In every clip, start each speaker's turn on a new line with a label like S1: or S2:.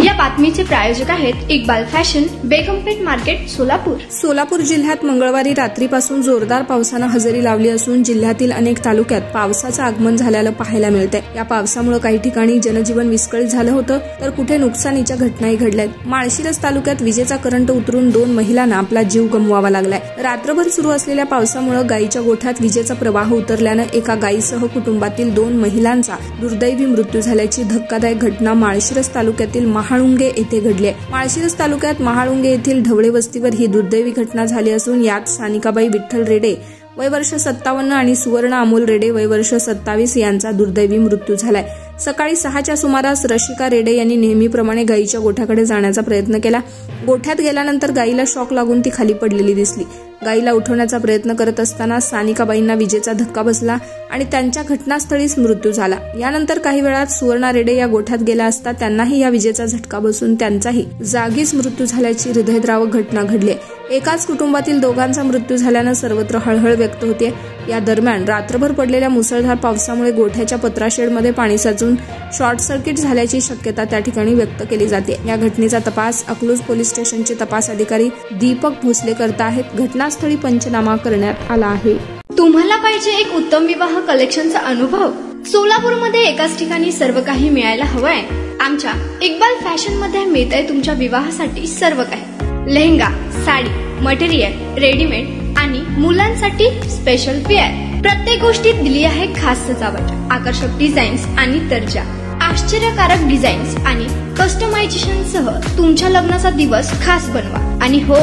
S1: या बातमीचे प्रायोजक आहेत इक्बाल फॅशन, बेगमपेठ मार्केट, सोलापूर।
S2: सोलापूर जिल्ह्यात मंगळवारी रात्रीपासून जोरदार पावसानं हजेरी लावली असून जिल्ह्यातील अनेक तालुक्यात पावसाचं आगमन झाल्याचं पाहायला मिळतंय। या पावसामुळे काही ठिकाणी जनजीवन विस्कळीत झालं होतं, तर कुठे नुकसानीच्या घटनाही घडल्यात। माळशिरस तालुक्यात विजेचा करंट उतरून 2 महिलांना आपला जीव गमवावा लागलाय। रात्रभर सुरू असलेल्या पावसामुळे गायीच्या गोठ्यात विजेचा प्रवाह उतरल्यानं एका गायीसह कुटुंबातील 2 महिलांचा दुर्दैवी मृत्यू झाल्याची धक्कादायक घटना माळशिरस तालुक्यातील महाळुंगे येथे घडली आहे। माळशिरस तालुक्यात महाळुंगे येथील ढवळे वस्तीवर ही दुर्दैवी घटना झाली असून यात सानिकाबाई विठ्ठल रेडे वय वर्ष 57 आणि सुवर्ण अमोल रेडे वय वर्ष 27 यांचा दुर्दैवी मृत्यू झालाय। सकाळी 6च्या सुमारास रशिका रेडे यांनी नेहमीप्रमाणे गायीच्या गोठ्याकडे जाण्याचा प्रयत्न केला। गोठ्यात गेल्यानंतर गायीला शॉक लागून ती खाली पडलेली दिसली। गायीला उठवण्याचा प्रयत्न करत असताना सानिकाबाईंना विजेचा धक्का बसला आणि त्यांच्या घटनास्थळीच मृत्यू झाला। यानंतर काही वेळात सुवर्णा रेडे या गोठ्यात गेल्या असता त्यांनाही या विजेचा झटका बसून त्यांचाही जागीच मृत्यू झाल्याची हृदयद्रावक घटना घडली। एकाच कुटुंबातील दोघांचा मृत्यू झाल्यानं सर्वत्र हळहळ व्यक्त होते। या दरम्यान रात्रभर पडलेल्या मुसळधार पावसामुळे गोठ्याच्या पत्राशेडमध्ये पाणी साचून शॉर्ट सर्किट झाल्याची शक्यता त्या ठिकाणी व्यक्त केली जाते। या घटनेचा तपास अकलूज पोलीस स्टेशनचे तपास अधिकारी दीपक भोसले करत आहेत। घटनास्थळी पंचनामा करण्यात आला आहे।
S1: तुम्हाला पाहिजे एक उत्तम विवाह कलेक्शनचा अनुभव? सोलापूरमध्ये एकाच ठिकाणी सर्व काही मिळायला हवंय। आमच्या इक्बाल फॅशन मध्ये मिळतंय तुमच्या विवाहासाठी सर्व काही। लेहंगा, साडी, मटेरियल, रेडीमेड आणि मुलांसाठी स्पेशल वेअर। प्रत्येक गोष्टीत दिली आहे खास सजावट, आकर्षक डिझाईन्स आणि दर्जा, आश्चर्यकारक डिझाईन्स आणि कस्टमायझेशन सह तुमच्या लग्नाचा दिवस खास बनवा। आणि हो,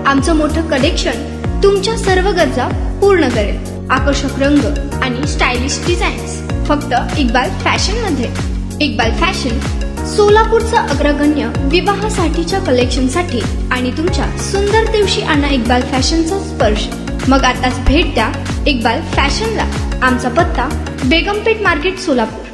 S1: आमचं मोठं कलेक्शन तुमच्या सर्व गरजा पूर्ण करेल। आकर्षक रंग आणि स्टायलिश डिझाईन्स फक्त इक्बाल फॅशन मध्ये। इक्बाल फॅशन सोलापूरचा अग्रगण्य विवाहासाठीच्या कलेक्शनसाठी आणि तुमच्या सुंदर दिवशी आणा इक्बाल फॅशनचा स्पर्श। मग आताच भेट द्या इक्बाल फॅशनला। आमचा पत्ता बेगमपेठ मार्केट, सोलापूर।